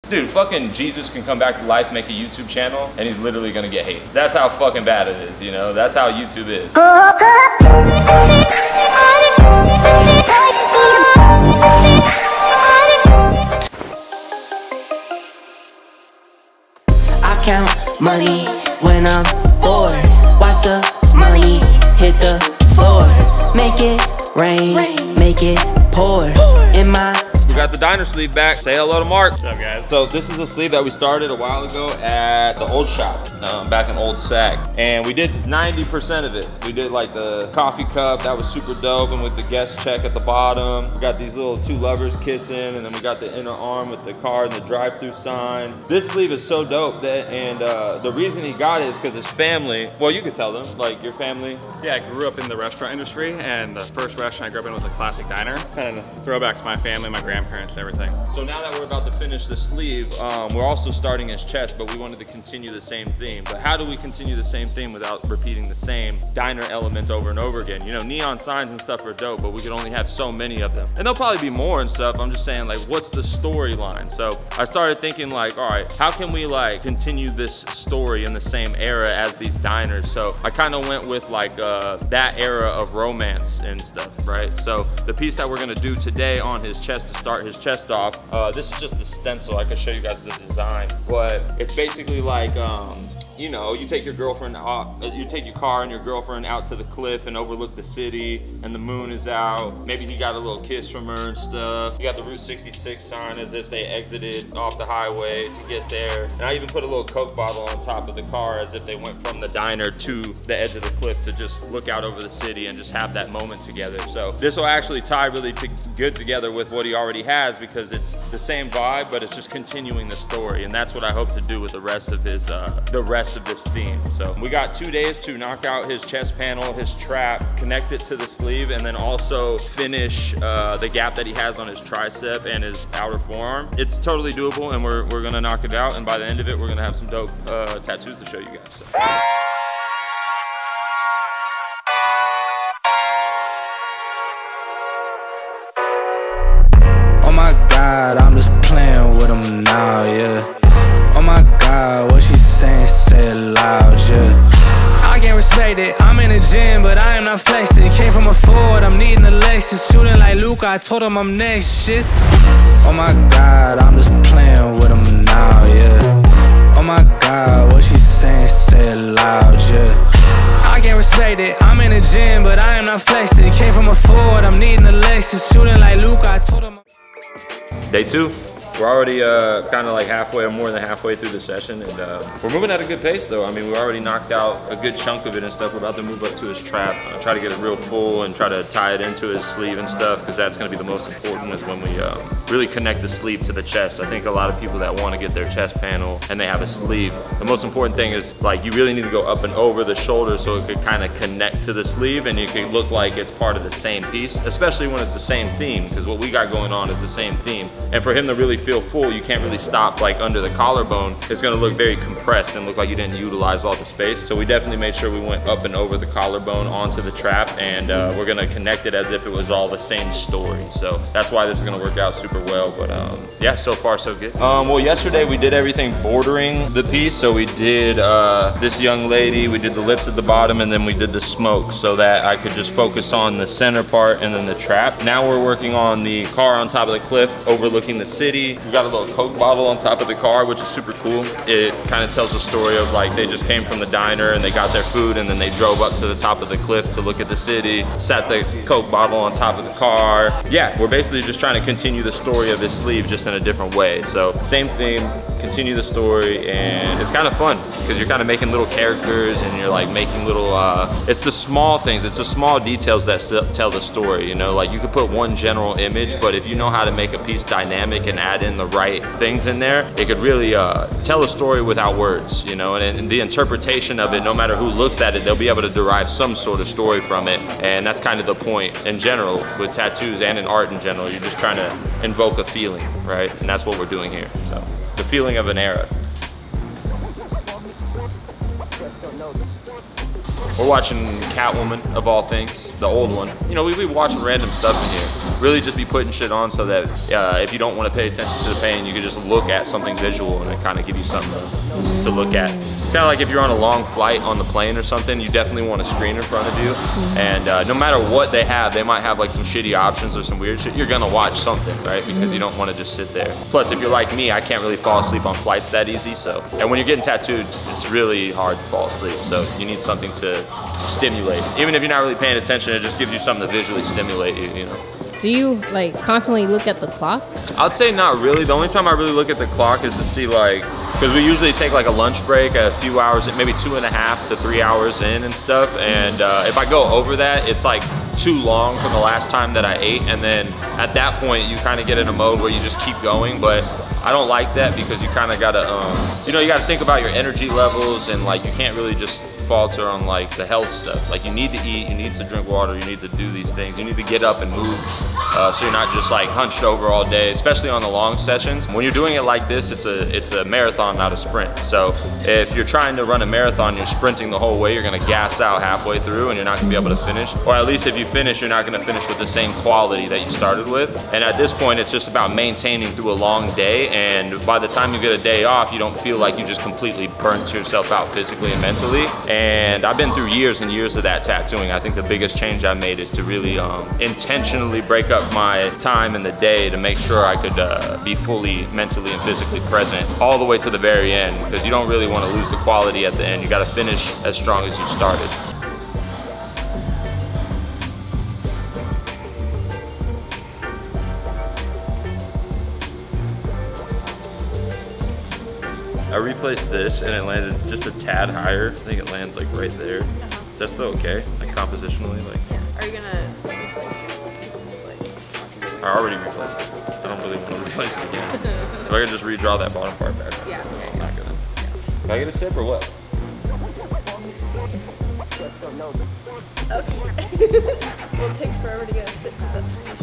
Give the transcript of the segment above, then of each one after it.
Dude, fucking Jesus can come back to life, make a YouTube channel, and he's literally gonna get hate. That's how fucking bad it is, you know? That's how YouTube is. I count money when I'm bored. Watch the money hit the floor. Make it rain, make it pour in my. We got the diner sleeve back. Say hello to Mark. What's up, guys? So this is a sleeve that we started a while ago at the old shop, back in Old Sac. And we did 90% of it. We did like the coffee cup, that was super dope. And with the guest check at the bottom. We got these little two lovers kissing, and then we got the inner arm with the car and the drive-through sign. This sleeve is so dope, and the reason he got it is because his family, well, you could tell them, like your family. Yeah, I grew up in the restaurant industry, and the first restaurant I grew up in was a classic diner. Kind of throwback to my family, my grandparents, and everything. So now that we're about to finish the sleeve, we're also starting his chest, but we wanted to continue the same theme. But how do we continue the same theme without repeating the same diner elements over and over again? You know, neon signs and stuff are dope, but we could only have so many of them. And there'll probably be more and stuff. I'm just saying, like, what's the storyline? So I started thinking, like, all right, how can we like continue this story in the same era as these diners? So I kind of went with like that era of romance and stuff, right? So the piece that we're gonna do today on his chest to start his chest off, this is just the stencil. I can show you guys the design, but it's basically like, you know, you take your girlfriend, you take your car and your girlfriend out to the cliff and overlook the city, and the moon is out. Maybe he got a little kiss from her and stuff. You got the Route 66 sign as if they exited off the highway to get there. And I even put a little Coke bottle on top of the car as if they went from the diner to the edge of the cliff to just look out over the city and just have that moment together. So this will actually tie really good together with what he already has, because it's the same vibe, but it's just continuing the story. And that's what I hope to do with the rest of his, of this theme. So we got 2 days to knock out his chest panel, his trap, connect it to the sleeve, and then also finish the gap that he has on his tricep and his outer forearm. It's totally doable, and we're gonna knock it out, and by the end of it, we're gonna have some dope tattoos to show you guys. So. Oh my God, I'm just playing with him now, yeah. Oh my God, what she saying, say it loud, yeah. I can't respect it, I'm in the gym, but I am not flexing. Came from a Ford, I'm needing a Lexus. Shooting like Luke, I told him I'm next, shit. Oh my God, I'm just playing with him now, yeah. Oh my God, what she saying, say it loud, yeah. I can't respect it, I'm in the gym, but I am not flexing. Came from a Ford, I'm needing a Lexus. Shooting like Luke, I told him. Day 2. We're already kind of like halfway or more than halfway through the session, and we're moving at a good pace though. I mean, we already knocked out a good chunk of it and stuff. We're about to move up to his trap, try to get it real full and try to tie it into his sleeve and stuff, because that's gonna be the most important, is when we really connect the sleeve to the chest. I think a lot of people that want to get their chest panel and they have a sleeve, the most important thing is like you really need to go up and over the shoulder so it could kind of connect to the sleeve and you can look like it's part of the same piece, especially when it's the same theme, because what we got going on is the same theme. And for him to really feel full, you can't really stop like under the collarbone. It's gonna look very compressed and look like you didn't utilize all the space. So we definitely made sure we went up and over the collarbone onto the trap, and we're gonna connect it as if it was all the same story. So that's why this is gonna work out super well. But yeah, so far so good. Well, yesterday we did everything bordering the piece. So we did this young lady, we did the lips at the bottom, and then we did the smoke so that I could just focus on the center part and then the trap. Now we're working on the car on top of the cliff overlooking the city. We got a little Coke bottle on top of the car, which is super cool. It kind of tells the story of like they just came from the diner and they got their food and then they drove up to the top of the cliff to look at the city, sat the Coke bottle on top of the car. Yeah, we're basically just trying to continue the story of his sleeve just in a different way. So same theme, continue the story, and it's kind of fun because you're kind of making little characters and you're like making little, it's the small things, it's the small details that tell the story, you know? Like you could put one general image, but if you know how to make a piece dynamic and add in the right things in there, it could really tell a story without words, you know? And the interpretation of it, no matter who looks at it, they'll be able to derive some sort of story from it. And that's kind of the point in general with tattoos and in art in general. You're just trying to invoke a feeling, right? And that's what we're doing here. So the feeling of an era. We're watching Catwoman, of all things, the old one. You know, we be watching random stuff in here. Really just be putting shit on so that if you don't want to pay attention to the pain, you can just look at something visual and it kind of give you something to look at. Kind of like if you're on a long flight on the plane or something, you definitely want a screen in front of you. And no matter what they have, they might have like some shitty options or some weird shit. You're gonna watch something, right? Because you don't want to just sit there. Plus, if you're like me, I can't really fall asleep on flights that easy. So, and when you're getting tattooed, it's really hard to fall asleep. So you need something to stimulate. Even if you're not really paying attention, it just gives you something to visually stimulate you, you know. Do you like constantly look at the clock? I'd say not really. The only time I really look at the clock is to see like, because we usually take like a lunch break a few hours, maybe 2.5 to 3 hours in and stuff. And if I go over that, it's like too long from the last time that I ate. And then at that point, you kind of get in a mode where you just keep going. But I don't like that because you kind of gotta, you know, you gotta think about your energy levels and like you can't really just falter on like the health stuff. Like you need to eat, you need to drink water, you need to do these things. You need to get up and move so you're not just like hunched over all day, especially on the long sessions. When you're doing it like this, it's a marathon, not a sprint. So if you're trying to run a marathon, you're sprinting the whole way, you're gonna gas out halfway through and you're not gonna be able to finish. Or at least if you finish, you're not gonna finish with the same quality that you started with. And at this point, it's just about maintaining through a long day. And by the time you get a day off, you don't feel like you just completely burnt yourself out physically and mentally. And I've been through years and years of that tattooing. I think the biggest change I made is to really intentionally break up my time in the day to make sure I could be fully mentally and physically present all the way to the very end, because you don't really want to lose the quality at the end. You got to finish as strong as you started. I replaced this and it landed just a tad higher. I think it lands like right there. That's still okay, like compositionally, like. Are you gonna replace it? I already replaced it. I don't really want to replace it again. If I could just redraw that bottom part back. Yeah. No, I'm not gonna. Can I get a sip or what? Okay. Well, it takes forever to get a sip.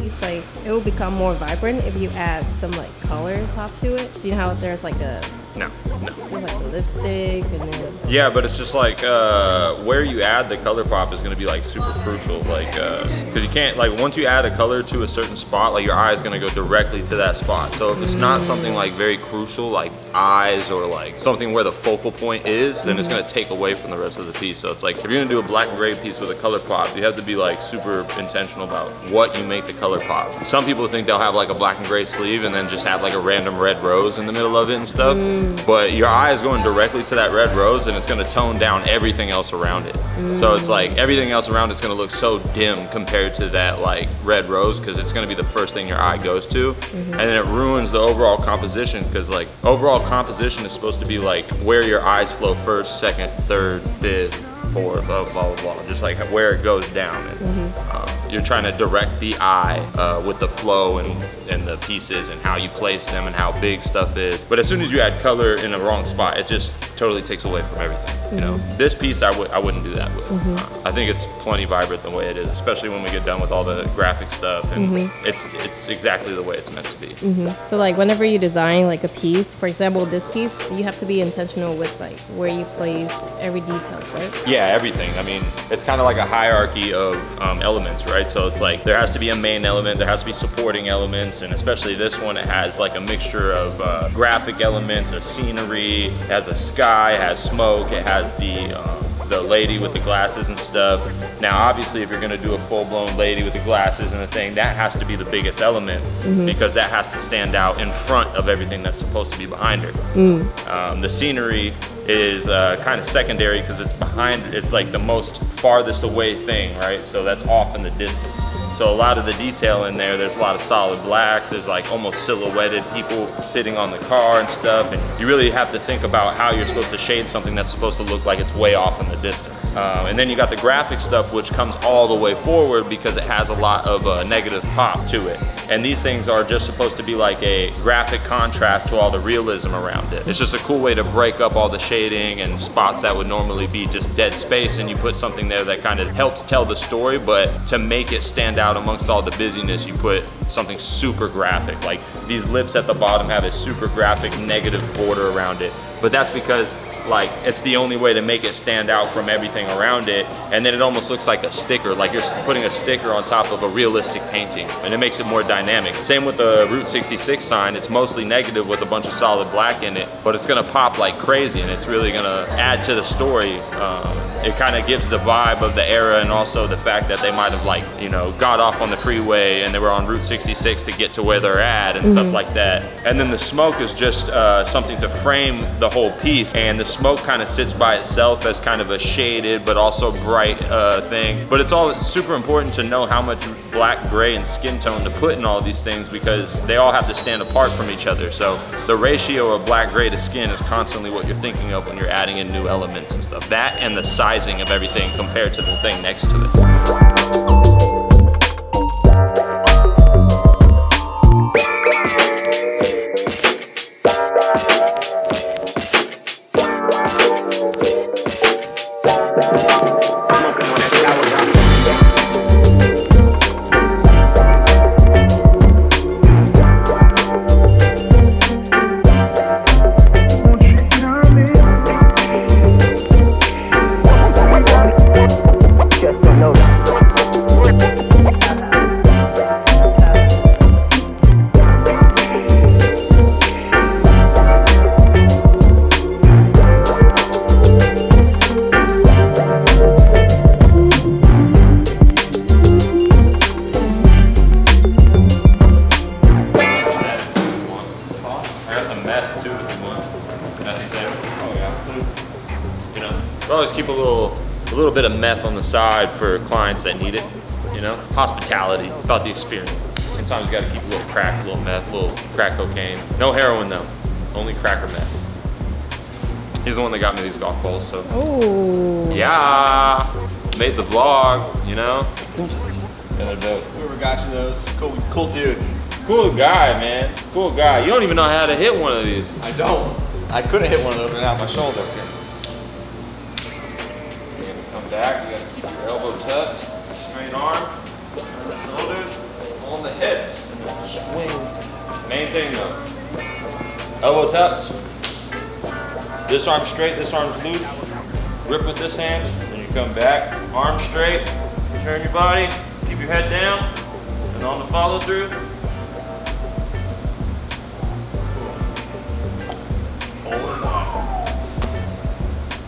It's like it will become more vibrant if you add some like color top to it. Do you know how there's like a No. there's like a lipstick and then Yeah, but it's just like where you add the color pop is gonna be like super crucial, like because you can't, like once you add a color to a certain spot, like your eye is gonna go directly to that spot. So if it's not something like very crucial, like eyes or like something where the focal point is, then it's gonna take away from the rest of the piece. So it's like if you're gonna do a black and gray piece with a color pop, you have to be like super intentional about what you make the color pop. Some people think they'll have like a black and gray sleeve and then just have like a random red rose in the middle of it and stuff. But your eye is going directly to that red rose and it's gonna tone down everything else around it. So it's like everything else around it's gonna look so dim compared to that like red rose, because it's gonna be the first thing your eye goes to. And then it ruins the overall composition, because like overall composition is supposed to be like where your eyes flow first, second, third, fifth, fourth, blah, blah, blah, blah. Just like where it goes down. And, you're trying to direct the eye with the flow and the pieces and how you place them and how big stuff is. But as soon as you add color in the wrong spot, it just totally takes away from everything. You know, this piece I wouldn't do that with. I think it's plenty vibrant the way it is, especially when we get done with all the graphic stuff, and it's exactly the way it's meant to be. So like whenever you design like a piece, for example this piece, you have to be intentional with like where you place every detail, right? Yeah, everything. I mean, it's kind of like a hierarchy of elements, right? So it's like there has to be a main element, there has to be supporting elements, and especially this one, it has like a mixture of graphic elements, a scenery, it has a sky, it has smoke, it has the lady with the glasses and stuff. Now obviously if you're gonna do a full-blown lady with the glasses and the thing, that has to be the biggest element, because that has to stand out in front of everything that's supposed to be behind her. The scenery is kind of secondary because it's behind, it's like the most farthest away thing, right? So that's off in the distance. So a lot of the detail in there's a lot of solid blacks, there's like almost silhouetted people sitting on the car and stuff, and you really have to think about how you're supposed to shade something that's supposed to look like it's way off in the distance. And then you got the graphic stuff, which comes all the way forward because it has a lot of negative pop to it. And these things are just supposed to be like a graphic contrast to all the realism around it. It's just a cool way to break up all the shading and spots that would normally be just dead space, and you put something there that kind of helps tell the story, but to make it stand out amongst all the busyness, you put something super graphic. Like these lips at the bottom have a super graphic negative border around it. But that's because like it's the only way to make it stand out from everything around it. And then it almost looks like a sticker, like you're putting a sticker on top of a realistic painting, and it makes it more dynamic. Same with the Route 66 sign. It's mostly negative with a bunch of solid black in it, but it's gonna pop like crazy, and it's really gonna add to the story. It kind of gives the vibe of the era, and also the fact that they might have, like, you know, got off on the freeway and they were on Route 66 to get to where they're at and stuff like that. And then the smoke is just something to frame the whole piece, and the smoke kind of sits by itself as kind of a shaded but also bright thing. But it's all super important to know how much black, gray, and skin tone to put in all these things, because they all have to stand apart from each other. So the ratio of black, gray to skin is constantly what you're thinking of when you're adding in new elements and stuff. That and the sizing of everything compared to the thing next to it. Always keep a little bit of meth on the side for clients that need it, you know? Hospitality, it's about the experience. Sometimes you gotta keep a little crack, a little meth, a little crack cocaine. No heroin though, only crack or meth. He's the one that got me these golf balls, so. Oh. Yeah, made the vlog, you know? Yeah, they're dope. Whoever got you those, cool dude. Cool guy, man, cool guy. You don't even know how to hit one of these. I don't. I couldn't hit one of those without my shoulder. Back, you gotta keep your elbow tucked, straight arm, on the shoulders, on the hips, and then swing. Main thing though, elbow tucked, this arm straight, this arm's loose, grip with this hand, then you come back, arm straight, turn your body, keep your head down, and on the follow through.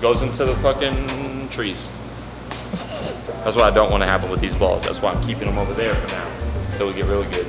Goes into the fucking trees. That's what I don't want to happen with these balls. That's why I'm keeping them over there for now, until we get really good.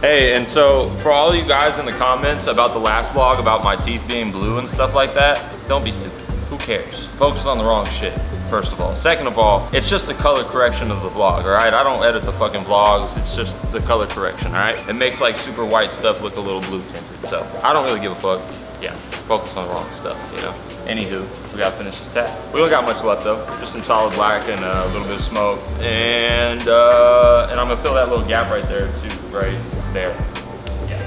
Hey, and so for all you guys in the comments about the last vlog about my teeth being blue and stuff like that, don't be stupid. Who cares? Focus on the wrong shit, first of all. Second of all, it's just the color correction of the vlog, all right? I don't edit the fucking vlogs. It's just the color correction, all right? It makes like super white stuff look a little blue tinted. So I don't really give a fuck. Yeah, focus on the wrong stuff, you know? Anywho, we gotta finish this tat. We don't got much left though. Just some solid black and a little bit of smoke. And I'm gonna fill that little gap right there too, right there. Yeah.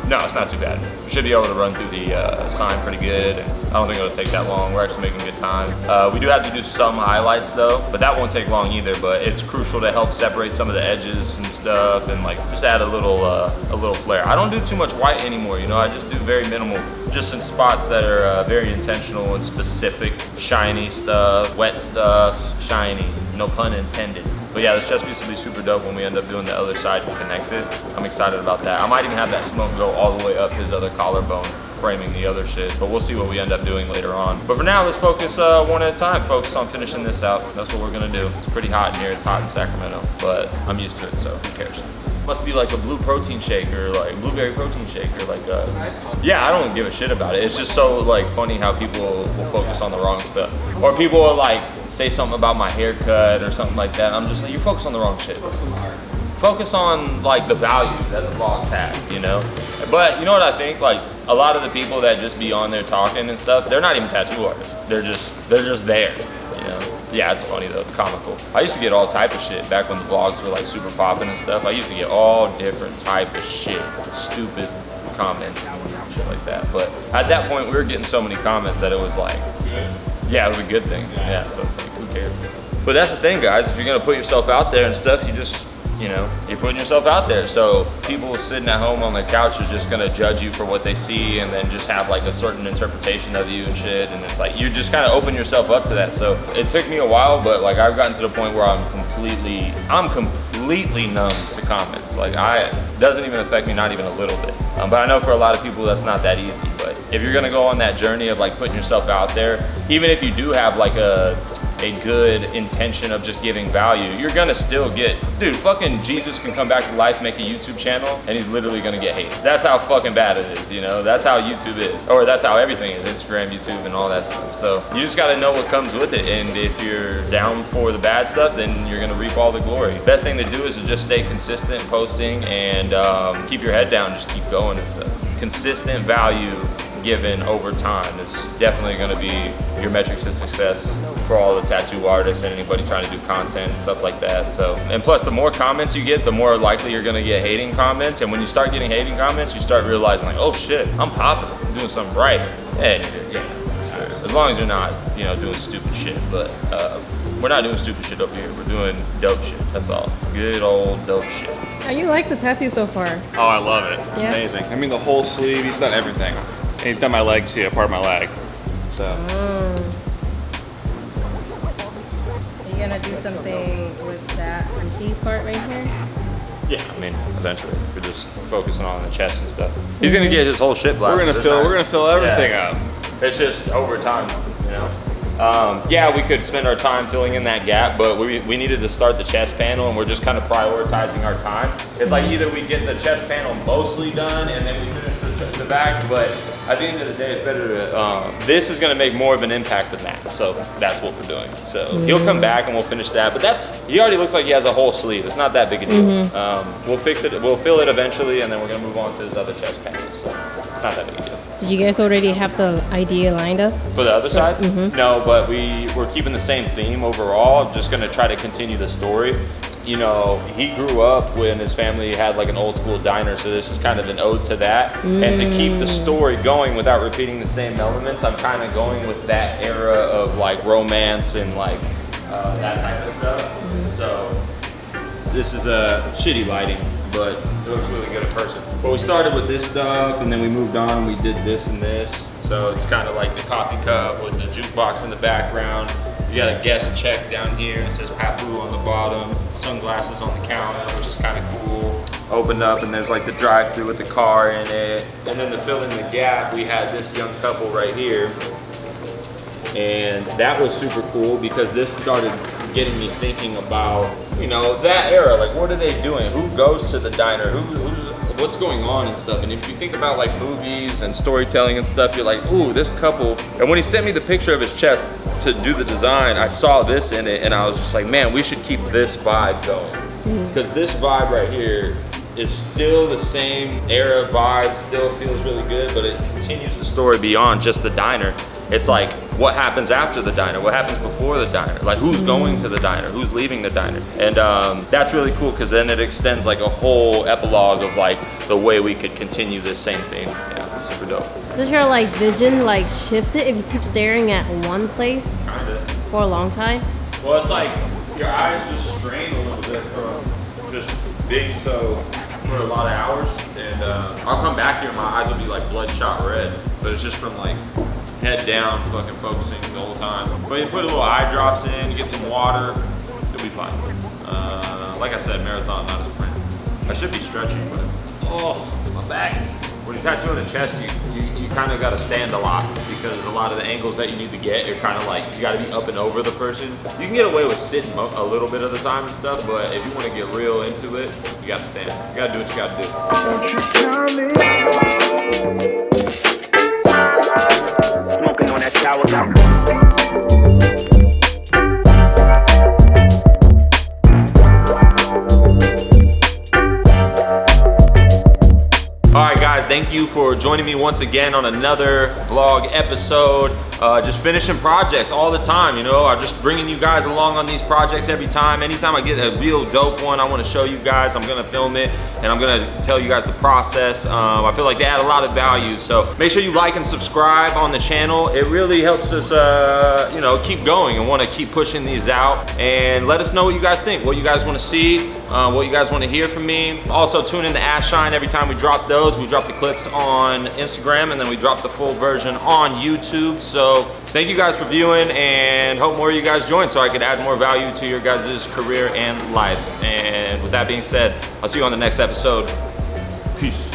No, it's not too bad. We should be able to run through the sign pretty good. And I don't think it'll take that long. We're actually making good time. We do have to do some highlights though, but that won't take long either. But it's crucial to help separate some of the edges and stuff, and like just add a little flair. I don't do too much white anymore, you know. I just do very minimal, just in spots that are very intentional and specific. Shiny stuff, wet stuff, shiny. No pun intended. But yeah, this chest piece will be super dope when we end up doing the other side and connect it. I'm excited about that. I might even have that smoke go all the way up his other collarbone, framing the other shit, but we'll see what we end up doing later on. But for now, let's focus one at a time. Focus on finishing this out. That's what we're gonna do. It's pretty hot in here. It's hot in Sacramento, but I'm used to it, so who cares? Must be like a blue protein shake or like blueberry protein shake or like yeah, I don't give a shit about it. It's just so like funny how people will focus on the wrong stuff. Or people will like say something about my haircut or something like that. I'm just like, you focus on the wrong shit. Focus on like the values that the vlogs have, you know? But you know what I think? Like a lot of the people that just be on there talking and stuff, they're not even tattoo artists. They're just there, you know? Yeah, it's funny though, it's comical. I used to get all type of shit back when the vlogs were like super popping and stuff. I used to get all different type of shit, stupid comments and shit like that. But at that point, we were getting so many comments that it was like, yeah, it was a good thing. Yeah, so it's like, who cares? But that's the thing, guys. If you're gonna put yourself out there and stuff, you just you know, you're putting yourself out there. So people sitting at home on their couch are just gonna judge you for what they see and then just have like a certain interpretation of you and shit. And it's like, you just kind of open yourself up to that. So it took me a while, but like I've gotten to the point where I'm completely numb to comments. Like it doesn't even affect me, not even a little bit. But I know for a lot of people that's not that easy. But if you're gonna go on that journey of like putting yourself out there, even if you do have like a good intention of just giving value, you're gonna still get, dude, fucking Jesus can come back to life, make a YouTube channel, and he's literally gonna get hate. That's how fucking bad it is, you know? That's how YouTube is. Or that's how everything is, Instagram, YouTube, and all that stuff. So you just gotta know what comes with it, and if you're down for the bad stuff, then you're gonna reap all the glory. Best thing to do is to just stay consistent posting and keep your head down, just keep going and stuff. Consistent value given over time is definitely going to be your metrics of success for all the tattoo artists and anybody trying to do content and stuff like that. So, and plus the more comments you get, the more likely you're going to get hating comments. And when you start getting hating comments, you start realizing like, oh shit, I'm popular, I'm doing something right. And yeah, sure. As long as you're not, you know, doing stupid shit. But we're not doing stupid shit over here. We're doing dope shit. That's all. Good old dope shit. How you like the tattoo so far? Oh, I love it. It's amazing. I mean, the whole sleeve, he's done everything. And he's done my leg too, part of my leg. So. Are you gonna do something with that empty part right here? Yeah, I mean, eventually. We're just focusing on the chest and stuff. He's gonna get his whole shit blasted. We're gonna fill everything up. It's just over time, you know? Yeah, we could spend our time filling in that gap, but we needed to start the chest panel, and we're just kind of prioritizing our time. It's like either we get the chest panel mostly done and then we finish the back, but at the end of the day, it's better to, this is gonna make more of an impact than that, so that's what we're doing. So he'll come back and we'll finish that, but he already looks like he has a whole sleeve. It's not that big a deal. We'll fix it, we'll fill it eventually, and then we're gonna move on to his other chest panel, so it's not that big a deal. Did you guys already have the idea lined up? For the other side? No, but we're keeping the same theme overall. I'm just gonna try to continue the story. You know, he grew up when his family had like an old school diner, so this is kind of an ode to that. And to keep the story going without repeating the same elements, I'm kind of going with that era of like romance and like that type of stuff. So this is a shitty lighting, but it looks really good in person. But we started with this stuff, and then we moved on and we did this and this. So it's kind of like the coffee cup with the jukebox in the background. You got a guest check down here. It says Papu on the bottom. Sunglasses on the counter, which is kind of cool. Opened up and there's like the drive-through with the car in it. And then to fill in the gap, we had this young couple right here. And that was super cool because this started getting me thinking about, you know, that era. Like, what are they doing? Who goes to the diner? What's going on and stuff? And if you think about like movies and storytelling and stuff, you're like, ooh, this couple. And when he sent me the picture of his chest to do the design, I saw this in it and I was just like, man, we should keep this vibe going. Because this vibe right here is still the same era vibe, still feels really good, but it continues the story beyond just the diner. It's like, what happens after the diner? What happens before the diner? Like, who's going to the diner? Who's leaving the diner? And that's really cool because then it extends like a whole epilogue of like the way we could continue this same thing. Yeah, it's super dope. Does your like vision like shift it if you keep staring at one place for a long time? Well, it's like your eyes just strain a little bit from just being so for a lot of hours. And I'll come back here and my eyes will be like bloodshot red, but it's just from like head down, fucking focusing the whole time. But you put a little eye drops in, you get some water, it'll be fine. Like I said, marathon, not a sprint. I should be stretching, but oh, my back. When you're tattooing the chest, you kind of got to stand a lot because a lot of the angles that you need to get are kind of like, you got to be up and over the person. You can get away with sitting a little bit of the time and stuff, but if you want to get real into it, you got to stand. You got to do what you got to do. Smoking on that tower. All right, guys, thank you for joining me once again on another vlog episode. just finishing projects all the time, you know. I'm just bringing you guys along on these projects every time. Anytime I get a real dope one, I want to show you guys. I'm gonna film it and I'm gonna tell you guys the process. I feel like they add a lot of value, so make sure you like and subscribe on the channel. It really helps us, you know, keep going and want to keep pushing these out. And let us know what you guys think, what you guys want to see, what you guys want to hear from me. Also tune in to iShine every time we drop those. We drop the clips on Instagram and then we drop the full version on YouTube. So thank you guys for viewing and hope more of you guys join so I could add more value to your guys' career and life. And with that being said, I'll see you on the next episode. Peace.